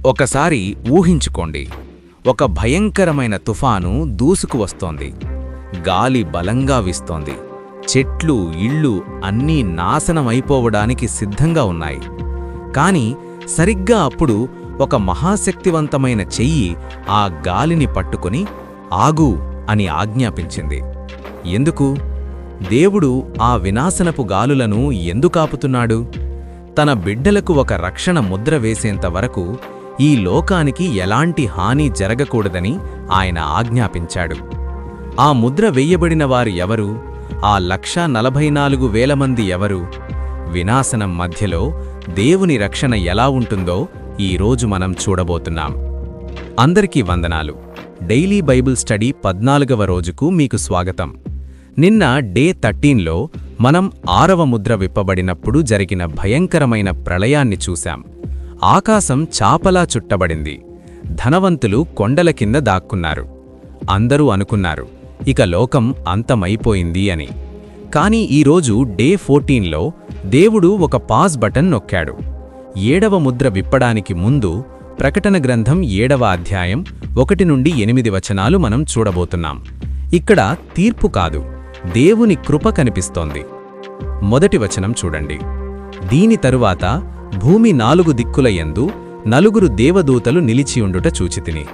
ఒకసారి ఊహించుకోండి, ఒక భయంకరమైన తుఫాను దూసుకువస్తోంది. గాలి బలంగా వీస్తోంది. చెట్లు, ఇళ్ళు అన్నీ నాశనమైపోవడానికి సిద్ధంగా ఉన్నాయి. కాని సరిగ్గా అప్పుడు ఒక మహాశక్తివంతమైన చెయ్యి ఆ గాలిని పట్టుకుని ఆగు అని ఆజ్ఞాపించింది. ఎందుకు? దేవుడు ఆ వినాశనపు గాలులను ఎందుకాపుతున్నాడు? తన బిడ్డలకు ఒక రక్షణ ముద్ర వేసేంత వరకు ఈ లోకానికి ఎలాంటి హాని జరగకూడదని ఆయన ఆజ్ఞాపించాడు. ఆ ముద్ర వెయ్యబడిన వారు ఎవరు? ఆ 1,44,000 మంది ఎవరు? వినాశనం మధ్యలో దేవుని రక్షణ ఎలా ఉంటుందో ఈరోజు మనం చూడబోతున్నాం. అందరికీ వందనాలు. డైలీ బైబిల్ స్టడీ 14వ రోజుకు మీకు స్వాగతం. నిన్న డే 13లో మనం 6వ ముద్ర విప్పబడినప్పుడు జరిగిన భయంకరమైన ప్రళయాన్ని చూశాం. ఆకాశం చాపలా చుట్టబడింది. ధనవంతులు కొండల కింద దాక్కున్నారు. అందరూ అనుకున్నారు, ఇక లోకం అంతమైపోయింది అని. కానీ ఈరోజు డే 14లో దేవుడు ఒక పాజ్ బటన్ నొక్కాడు. 7వ ముద్ర విప్పడానికి ముందు ప్రకటన గ్రంథం 7వ అధ్యాయం 1 నుండి 8 వచనాలు మనం చూడబోతున్నాం. ఇక్కడ తీర్పు కాదు, దేవుని కృప కనిపిస్తోంది. మొదటి వచనం చూడండి. దీని తరువాత భూమి 4 దిక్కుల యందు 4 దేవదూతలు నిలిచియుండుట చూచితిని.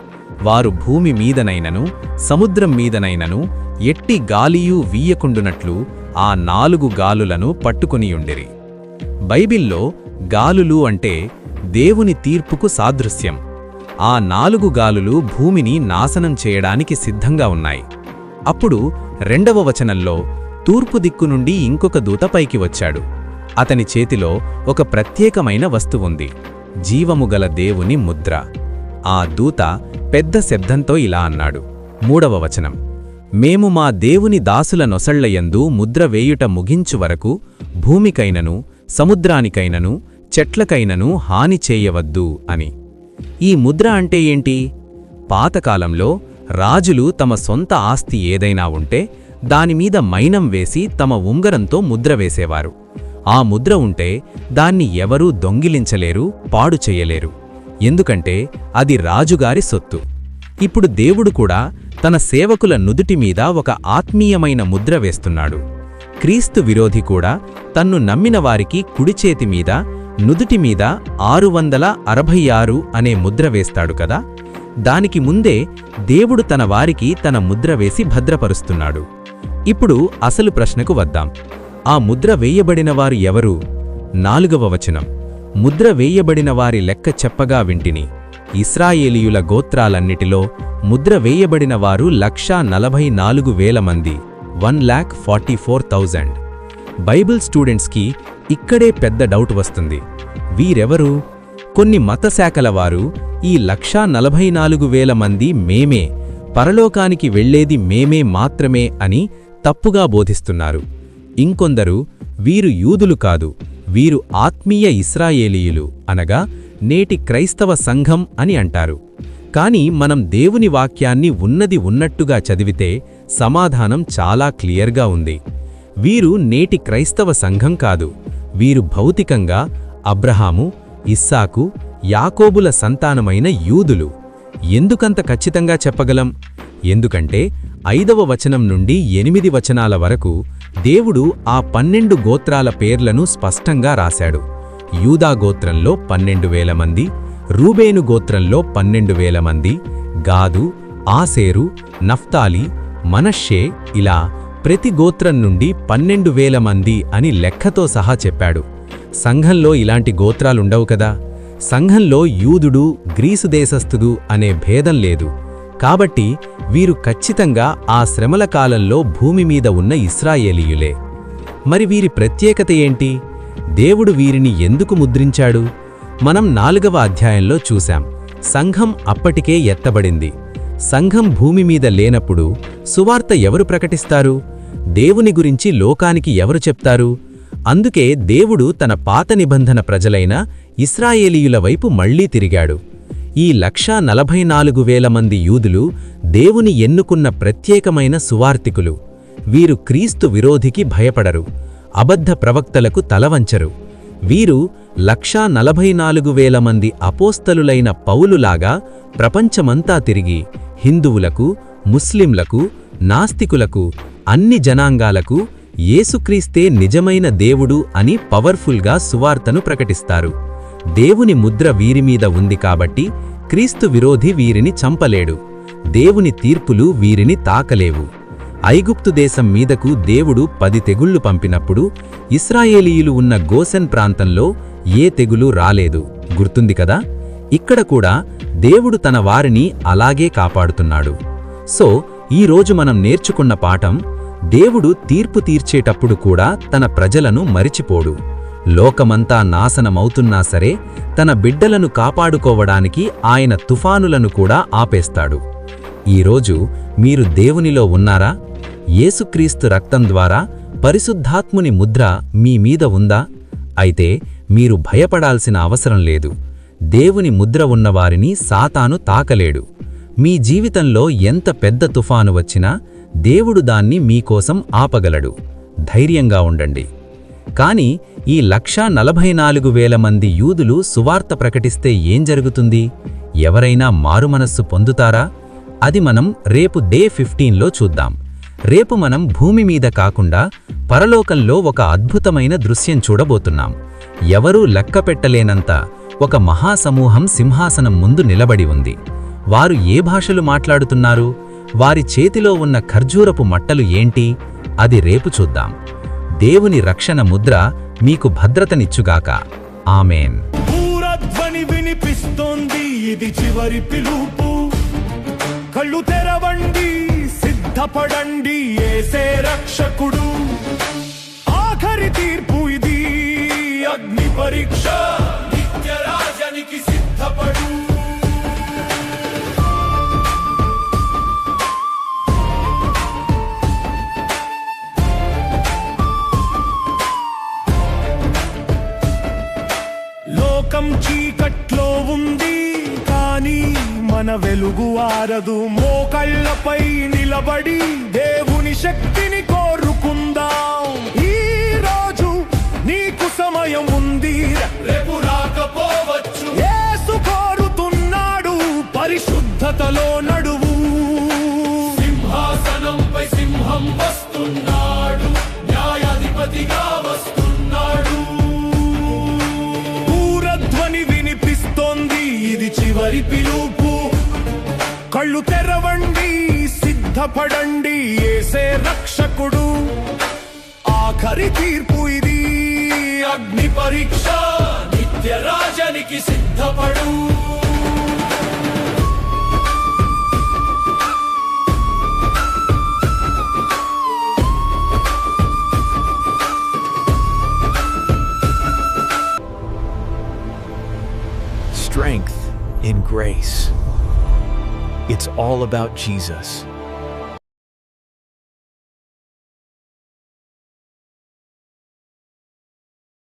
వారు భూమి మీదనైనను సముద్రం మీదనైనను ఎట్టి గాలియూ వీయకుండునట్లు ఆ 4 గాలులను పట్టుకునియుండిరి. బైబిల్లో గాలులు అంటే దేవుని తీర్పుకు సాదృశ్యం. ఆ 4 గాలులు భూమిని నాశనం చేయడానికి సిద్ధంగా ఉన్నాయి. అప్పుడు 2వ వచనంలో తూర్పు దిక్కు నుండి ఇంకొక దూత పైకి వచ్చాడు. అతని చేతిలో ఒక ప్రత్యేకమైన వస్తువుంది, జీవముగల దేవుని ముద్ర. ఆ దూత పెద్ద శబ్దంతో ఇలా అన్నాడు. 3వ వచనం, మేము మా దేవుని దాసుల నొసళ్లయందు ముద్ర వేయుట ముగించు వరకు భూమికైనను సముద్రానికైనను చెట్లకైనను హాని చేయవద్దు అని. ఈ ముద్ర అంటే ఏంటి? పాతకాలంలో రాజులు తమ సొంత ఆస్తి ఏదైనా ఉంటే దానిమీద మైనం వేసి తమ ఉంగరంతో ముద్ర వేసేవారు. ఆ ముద్ర ఉంటే దాన్ని ఎవరూ దొంగిలించలేరు, పాడు చెయ్యలేరు. ఎందుకంటే అది రాజుగారి సొత్తు. ఇప్పుడు దేవుడు కూడా తన సేవకుల నుదుటి మీద ఒక ఆత్మీయమైన ముద్ర వేస్తున్నాడు. క్రీస్తు విరోధి కూడా తన్ను నమ్మిన వారికి కుడిచేతి మీద నుదుటి మీద 666 అనే ముద్ర వేస్తాడు కదా. దానికి ముందే దేవుడు తన వారికి తన ముద్ర వేసి భద్రపరుస్తున్నాడు. ఇప్పుడు అసలు ప్రశ్నకు వద్దాం. ఆ ముద్ర వేయబడినవారు ఎవరు? 4వ వచనం, ముద్ర వేయబడిన వారి లెక్క చెప్పగా వింటిని. ఇశ్రాయేలీయుల గోత్రాలన్నిటిలో ముద్ర వేయబడిన వారు 1,44,000 మంది, 1,44,000. బైబిల్ స్టూడెంట్స్కి ఇక్కడే పెద్ద డౌట్ వస్తుంది. వీరెవరు? కొన్ని మతశాఖల వారు ఈ 1,44,000 మంది మేమే, పరలోకానికి వెళ్లేది మేమే మాత్రమే అని తప్పుగా బోధిస్తున్నారు. ఇంకొందరు వీరు యూదులు కాదు, వీరు ఆత్మీయ ఇశ్రాయేలీయులు అనగా నేటి క్రైస్తవ సంఘం అని అంటారు. కాని మనం దేవుని వాక్యాన్ని ఉన్నది ఉన్నట్టుగా చదివితే సమాధానం చాలా క్లియర్గా ఉంది. వీరు నేటి క్రైస్తవ సంఘం కాదు. వీరు భౌతికంగా అబ్రహాము, ఇస్సాకు, యాకోబుల సంతానమైన యూదులు. ఎందుకంత ఖచ్చితంగా చెప్పగలం? ఎందుకంటే 5వ వచనం నుండి 8 వచనాల వరకు దేవుడు ఆ 12 గోత్రాల పేర్లను స్పష్టంగా రాశాడు. యూదా గోత్రంలో 12,000 మంది, రూబేను గోత్రంలో 12,000 మంది, గాదు, ఆసేరు, నఫ్తాలి, మనష్షే, ఇలా ప్రతి గోత్రం నుండి 12,000 మంది అని లెక్కతో సహా చెప్పాడు. సంఘంలో ఇలాంటి గోత్రాలుండవు కదా. సంఘంలో యూదుడు, గ్రీసు దేశస్థుడు అనే భేదం లేదు. కాబట్టి వీరు ఖచ్చితంగా ఆ శ్రమల కాలంలో భూమి మీద ఉన్న ఇశ్రాయేలీయులే. మరి వీరి ప్రత్యేకత ఏంటి? దేవుడు వీరిని ఎందుకు ముద్రించాడు? మనం 4వ అధ్యాయంలో చూశాం. సంఘం అప్పటికే ఎత్తబడింది. సంఘం భూమి మీద లేనప్పుడు సువార్త ఎవరు ప్రకటిస్తారు? దేవుని గురించి లోకానికి ఎవరు చెప్తారు? అందుకే దేవుడు తన పాత నిబంధన ప్రజలైన ఇశ్రాయేలీయుల వైపు మళ్లీ తిరిగాడు. ఈ 1,44,000 మంది యూదులు దేవుని ఎన్నుకున్న ప్రత్యేకమైన సువార్తికులు. వీరు క్రీస్తు విరోధికి భయపడరు, అబద్ధ ప్రవక్తలకు తలవంచరు. వీరు 144,000 మంది అపోస్తలులైన పౌలులాగా ప్రపంచమంతా తిరిగి హిందువులకు, ముస్లింలకు, నాస్తికులకు, అన్ని జనాంగాలకు యేసుక్రీస్తే నిజమైన దేవుడు అని పవర్ఫుల్గా సువార్తను ప్రకటిస్తారు. దేవుని ముద్ర వీరిమీద ఉంది కాబట్టి క్రీస్తు విరోధి వీరిని చంపలేడు. దేవుని తీర్పులు వీరిని తాకలేవు. ఐగుప్తు దేశం మీదకు దేవుడు 10 తెగుళ్లు పంపినప్పుడు ఇశ్రాయేలీయులు ఉన్న గోసెన్ ప్రాంతంలో ఏ తెగులు రాలేదు, గుర్తుంది కదా? ఇక్కడ కూడా దేవుడు తన వారిని అలాగే కాపాడుతున్నాడు. సో ఈరోజు మనం నేర్చుకున్న పాఠం, దేవుడు తీర్పు తీర్చేటప్పుడు కూడా తన ప్రజలను మరిచిపోడు. లోకమంతా నాశనమవుతున్నా సరే తన బిడ్డలను కాపాడుకోవడానికి ఆయన తుఫానులను కూడా ఆపేస్తాడు. ఈరోజు మీరు దేవునిలో ఉన్నారా? యేసుక్రీస్తు రక్తం ద్వారా పరిశుద్ధాత్ముని ముద్ర మీ మీద ఉందా? అయితే మీరు భయపడాల్సిన అవసరం లేదు. దేవుని ముద్ర ఉన్నవారిని సాతాను తాకలేడు. మీ జీవితంలో ఎంత పెద్ద తుఫాను వచ్చినా దేవుడు దాన్ని మీకోసం ఆపగలడు. ధైర్యంగా ఉండండి. కాని ఈ 144,000 మంది యూదులు సువార్త ప్రకటిస్తే ఏం జరుగుతుంది? ఎవరైనా మారుమనస్సు పొందుతారా? అది మనం రేపు డే 15లో చూద్దాం. రేపు మనం భూమి మీద కాకుండా పరలోకంలో ఒక అద్భుతమైన దృశ్యం చూడబోతున్నాం. ఎవరూ లెక్కపెట్టలేనంత ఒక మహాసమూహం సింహాసనం ముందు నిలబడి ఉంది. వారు ఏ భాషలు మాట్లాడుతున్నారు? వారి చేతిలో ఉన్న ఖర్జూరపు మట్టలు ఏంటి? అది రేపు చూద్దాం. దేవుని రక్షణ ముద్ర మీకు భద్రతనిచ్చుగాక. ఆమేన్. పూరధ్వని వినిపిస్తోంది, ఇది చివరి పిలుపు. కళ్ళు తెరవండి, సిద్ధపడండి, యేసే రక్షకుడు. ఆఖరి తీర్పు ఇది, అగ్ని పరీక్ష. నిత్యరాజనికి సిద్ధపడు. లోకం చీకట్లో ఉంది, కానీ మన వెలుగు ఆరదు. మోకళ్ళపై నిలబడి దేవుని శక్తిని కోరుకుందాం. ఈ రోజు నీకు సమయం ఉంది, రేపు రాకపోవచ్చు. యేసు కోరుతున్నాడు, పరిశుద్ధతలో నడువు. సింహాసనంపై సింహం వస్తున్నాడు, న్యాయాధిపతిగా వస్తున్నాడు. పూరధ్వని వినిపిస్తోంది, ఇది చివరి పిలుపు. కళ్ళు తెరవండి, సిద్ధపడండి, యేసే రక్షకుడు. ఆఖరి తీర్పు ఇది, అగ్ని పరీక్ష. నిత్యరాజనికి సిద్ధపడు. Strength in grace. It's all about Jesus.